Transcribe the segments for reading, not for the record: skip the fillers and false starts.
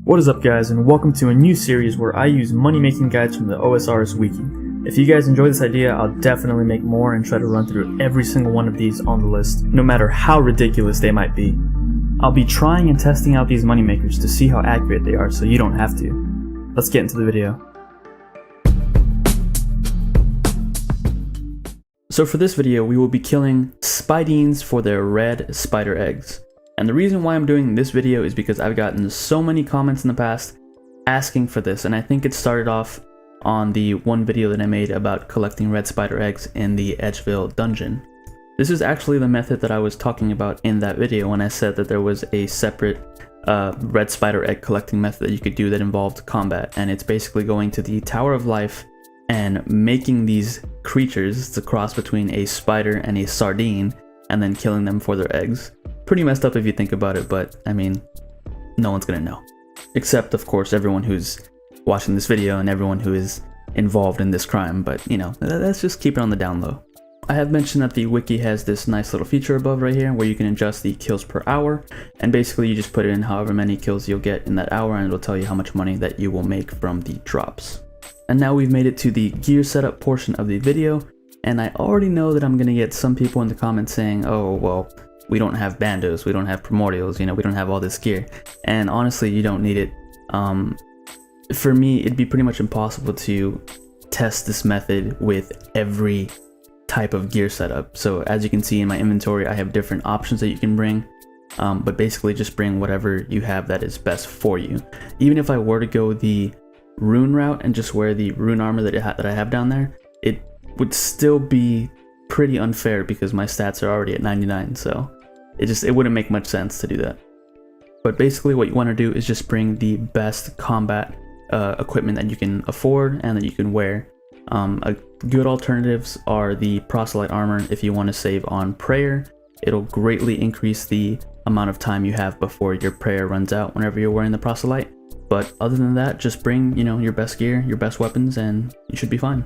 What is up guys, and welcome to a new series where I use money making guides from the OSRS Wiki. If you guys enjoy this idea, I'll definitely make more and try to run through every single one of these on the list, no matter how ridiculous they might be. I'll be trying and testing out these money makers to see how accurate they are so you don't have to. Let's get into the video. So for this video, we will be killing Spidines for their red spider eggs. And the reason why I'm doing this video is because I've gotten so many comments in the past asking for this, and I think it started off on the one video that I made about collecting red spider eggs in the Edgeville dungeon. This is actually the method that I was talking about in that video when I said that there was a separate red spider egg collecting method that you could do that involved combat, and it's basically going to the Tower of Life and making these creatures. It's a cross between a spider and a sardine, and then killing them for their eggs. Pretty messed up if you think about it, but I mean, no one's gonna know. Except, of course, everyone who's watching this video and everyone who is involved in this crime, but you know, let's just keep it on the down low. I have mentioned that the wiki has this nice little feature above right here where you can adjust the kills per hour, and basically you just put in however many kills you'll get in that hour and it'll tell you how much money that you will make from the drops. And now we've made it to the gear setup portion of the video, and I already know that I'm gonna get some people in the comments saying, oh well, we don't have bandos, we don't have primordials, you know, we don't have all this gear. And honestly, you don't need it. For me, it'd be pretty much impossible to test this method with every type of gear setup. So as you can see in my inventory, I have different options that you can bring, but basically just bring whatever you have that is best for you. Even if I were to go the rune route and just wear the rune armor that I have down there, it would still be pretty unfair because my stats are already at 99, so it wouldn't make much sense to do that. But basically what you want to do is just bring the best combat equipment that you can afford and that you can wear. Good alternatives are the proselyte armor if you want to save on prayer. It'll greatly increase the amount of time you have before your prayer runs out whenever you're wearing the proselyte. But other than that, just bring, you know, your best gear, your best weapons, and you should be fine.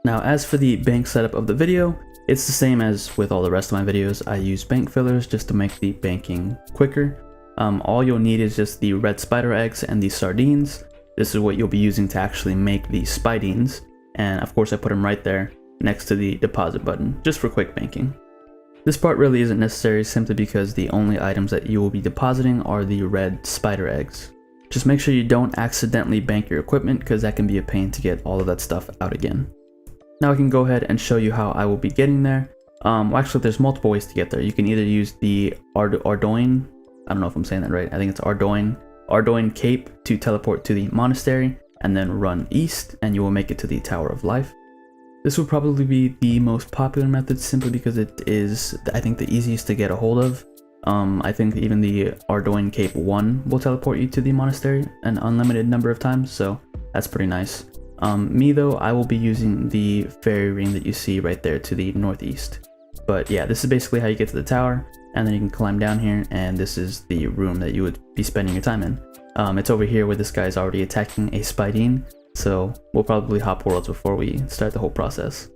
Now, as for the bank setup of the video, it's the same as with all the rest of my videos. I use bank fillers just to make the banking quicker. All you'll need is just the red spider eggs and the sardines. This is what you'll be using to actually make the Spidines. And of course I put them right there next to the deposit button, just for quick banking. This part really isn't necessary simply because the only items that you will be depositing are the red spider eggs. Just make sure you don't accidentally bank your equipment because that can be a pain to get all of that stuff out again. Now I can go ahead and show you how I will be getting there. Well, actually there's multiple ways to get there. You can either use the Ardoin, I don't know if I'm saying that right, I think it's Ardoin Cape to teleport to the monastery and then run east and you will make it to the Tower of Life. This will probably be the most popular method simply because it is, I think, the easiest to get a hold of. I think even the Ardoin Cape 1 will teleport you to the monastery an unlimited number of times, so that's pretty nice. Me though, I will be using the fairy ring that you see right there to the northeast. But yeah, this is basically how you get to the tower, and then you can climb down here, and this is the room that you would be spending your time in. It's over here where this guy is already attacking a Spidine, so we'll probably hop worlds before we start the whole process.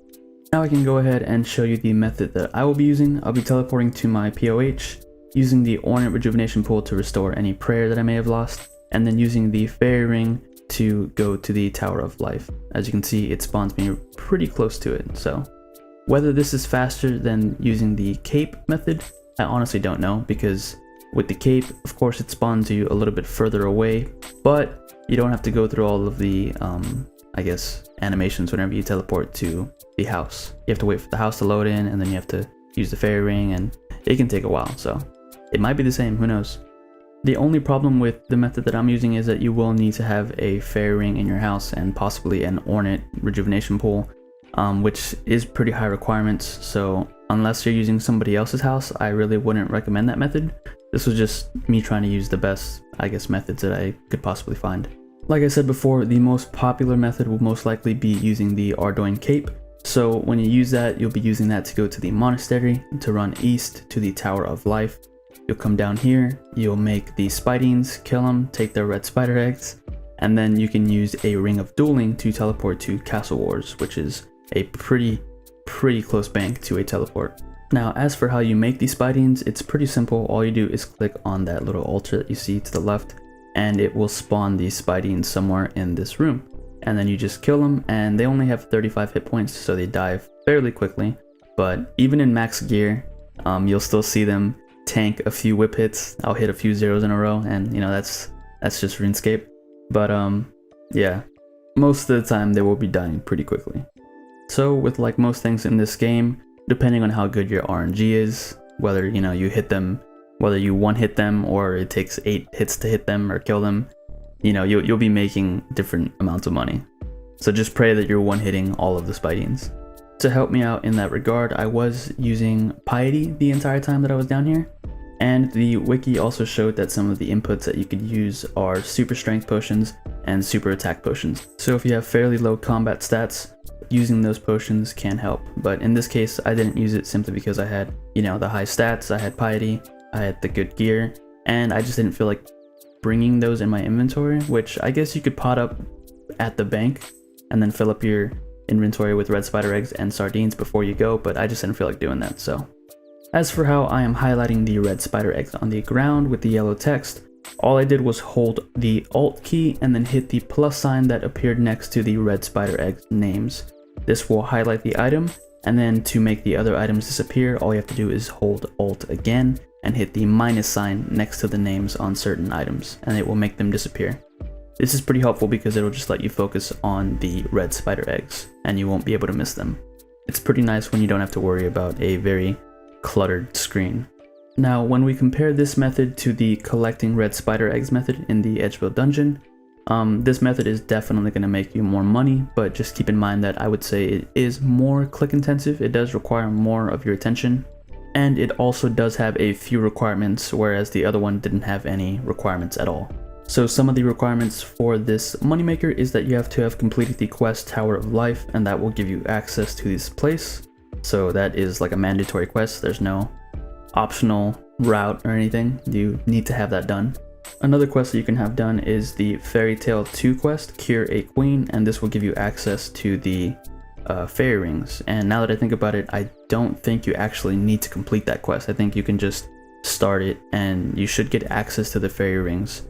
Now I can go ahead and show you the method that I will be using. I'll be teleporting to my POH, using the Ornate Rejuvenation Pool to restore any prayer that I may have lost, and then using the fairy ring to go to the Tower of Life. As you can see, it spawns me pretty close to it, so whether this is faster than using the cape method, I honestly don't know, because with the cape, of course, it spawns you a little bit further away, but you don't have to go through all of the, I guess, animations whenever you teleport to the house. You have to wait for the house to load in, and then you have to use the fairy ring, and it can take a while, so it might be the same, who knows. The only problem with the method that I'm using is that you will need to have a fairy ring in your house and possibly an Ornate Rejuvenation Pool, which is pretty high requirements, so unless you're using somebody else's house, I really wouldn't recommend that method. This was just me trying to use the best, I guess, methods that I could possibly find. Like I said before, the most popular method will most likely be using the Ardoin Cape. So when you use that, you'll be using that to go to the monastery, to run east to the Tower of Life. You'll come down here, you'll make the Spidines, kill them, take their red spider eggs, and then you can use a Ring of Dueling to teleport to Castle Wars, which is a pretty close bank to a teleport. Now, as for how you make these Spidines, it's pretty simple. All you do is click on that little altar that you see to the left, and it will spawn these Spidines somewhere in this room. And then you just kill them, and they only have 35 hit points, so they die fairly quickly. But even in max gear, you'll still see them tank a few whip hits. I'll hit a few zeros in a row, and you know, that's just RuneScape. But yeah, most of the time they will be dying pretty quickly. So with like most things in this game, depending on how good your RNG is, whether you know you hit them, whether you one hit them or it takes 8 hits to hit them or kill them, you know, you'll be making different amounts of money. So just pray that you're one hitting all of the Spidines. To help me out in that regard, I was using Piety the entire time that I was down here, and the wiki also showed that some of the inputs that you could use are super strength potions and super attack potions. So if you have fairly low combat stats, using those potions can help. But in this case, I didn't use it simply because I had, you know, the high stats, I had Piety, I had the good gear, and I just didn't feel like bringing those in my inventory, which I guess you could pot up at the bank and then fill up your inventory with red spider eggs and sardines before you go, but I just didn't feel like doing that. So as for how I am highlighting the red spider eggs on the ground with the yellow text, all I did was hold the Alt key and then hit the plus sign that appeared next to the red spider eggs names. This will highlight the item, and then to make the other items disappear, all you have to do is hold Alt again and hit the minus sign next to the names on certain items, and it will make them disappear. This is pretty helpful because it'll just let you focus on the red spider eggs and you won't be able to miss them. It's pretty nice when you don't have to worry about a very cluttered screen. Now, when we compare this method to the collecting red spider eggs method in the Edgeville dungeon, this method is definitely going to make you more money, but just keep in mind that I would say it is more click intensive. It does require more of your attention, and it also does have a few requirements, whereas the other one didn't have any requirements at all. So some of the requirements for this moneymaker is that you have to have completed the quest Tower of Life, and that will give you access to this place. So that is like a mandatory quest. There's no optional route or anything. You need to have that done. Another quest that you can have done is the Fairy Tale 2 quest, Cure a Queen, and this will give you access to the fairy rings. And now that I think about it, I don't think you actually need to complete that quest. I think you can just start it and you should get access to the fairy rings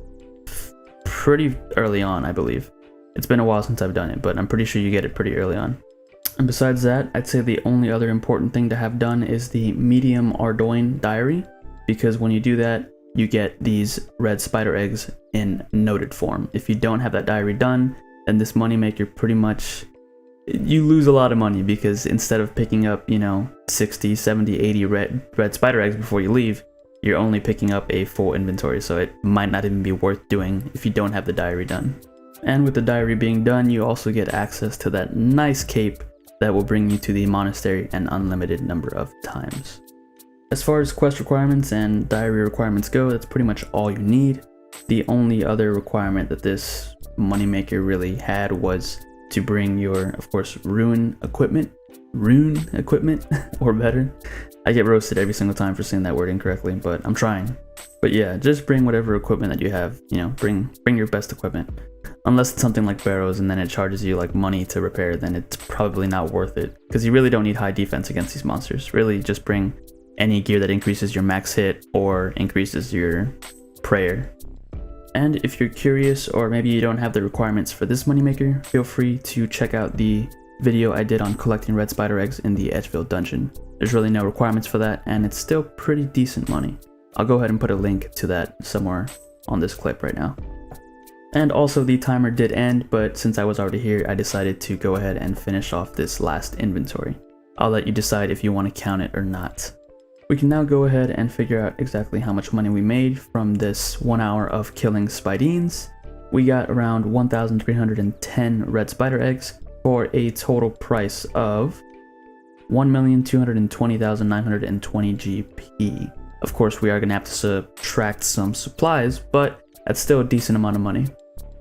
pretty early on, I believe. It's been a while since I've done it, but I'm pretty sure you get it pretty early on. And besides that, I'd say the only other important thing to have done is the Medium Ardoin diary, because when you do that, you get these red spider eggs in noted form. If you don't have that diary done, then this moneymaker pretty much, you lose a lot of money, because instead of picking up, you know, 60, 70, 80 red spider eggs before you leave, you're only picking up a full inventory, so it might not even be worth doing if you don't have the diary done. And with the diary being done, you also get access to that nice cape that will bring you to the monastery an unlimited number of times. As far as quest requirements and diary requirements go, that's pretty much all you need. The only other requirement that this moneymaker really had was to bring your, of course, rune equipment, or better. I get roasted every single time for saying that word incorrectly, but I'm trying. But yeah, just bring whatever equipment that you have, you know, bring your best equipment. Unless it's something like barrows and then it charges you like money to repair, then it's probably not worth it, because you really don't need high defense against these monsters. Really just bring any gear that increases your max hit or increases your prayer. And if you're curious, or maybe you don't have the requirements for this moneymaker, feel free to check out the video I did on collecting red spider eggs in the Edgeville dungeon. There's really no requirements for that, and it's still pretty decent money. I'll go ahead and put a link to that somewhere on this clip right now. And also the timer did end, but since I was already here, I decided to go ahead and finish off this last inventory. I'll let you decide if you want to count it or not. We can now go ahead and figure out exactly how much money we made from this 1 hour of killing Spidines. We got around 1,310 red spider eggs for a total price of 1,220,920 GP. Of course, we are going to have to subtract some supplies, but that's still a decent amount of money.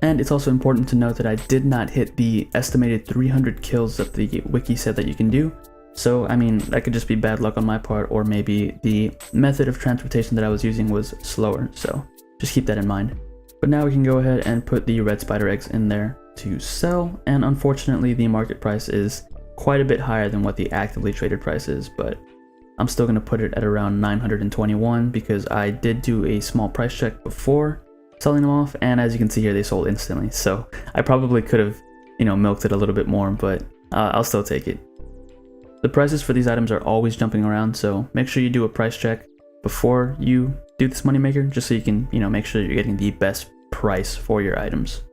And it's also important to note that I did not hit the estimated 300 kills that the wiki said that you can do. So, I mean, that could just be bad luck on my part, or maybe the method of transportation that I was using was slower, so just keep that in mind. But now we can go ahead and put the red spider eggs in there to sell, and unfortunately the market price is quite a bit higher than what the actively traded price is, but I'm still going to put it at around 921 because I did do a small price check before, selling them off, and as you can see here, they sold instantly. So I probably could have, milked it a little bit more, but I'll still take it. The prices for these items are always jumping around, so make sure you do a price check before you do this moneymaker, just so you can, make sure you're getting the best price for your items.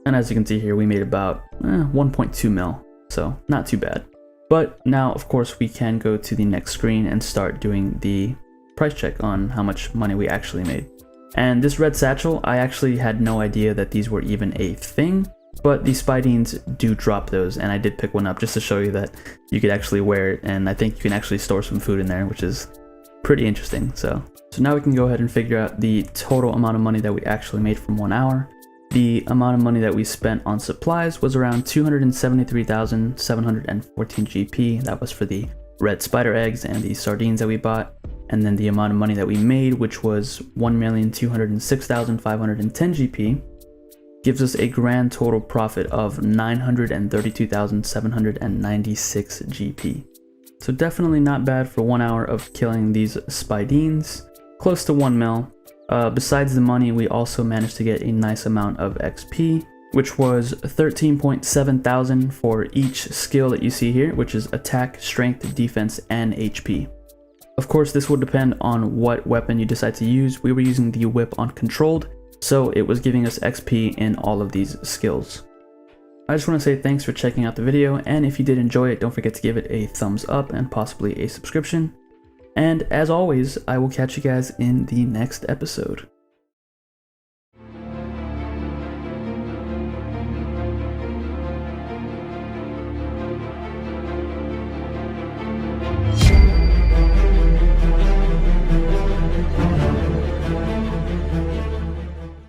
And as you can see here, we made about 1.2 mil, so not too bad. But now, of course, we can go to the next screen and start doing the price check on how much money we actually made. And this red satchel, I actually had no idea that these were even a thing, but the Spidines do drop those, and I did pick one up just to show you that you could actually wear it, and I think you can actually store some food in there, which is pretty interesting. So now we can go ahead and figure out the total amount of money that we actually made from 1 hour. The amount of money that we spent on supplies was around 273,714 GP. That was for the red spider eggs and the sardines that we bought. And then the amount of money that we made, which was 1,206,510 GP, gives us a grand total profit of 932,796 GP. So definitely not bad for 1 hour of killing these Spidines, close to 1 mil. Besides the money, we also managed to get a nice amount of XP, which was 13.7 thousand for each skill that you see here, which is attack, strength, defense, and HP. Of course, this will depend on what weapon you decide to use. We were using the whip on controlled, so it was giving us XP in all of these skills. I just want to say thanks for checking out the video, and if you did enjoy it, don't forget to give it a thumbs up and possibly a subscription. And as always, I will catch you guys in the next episode.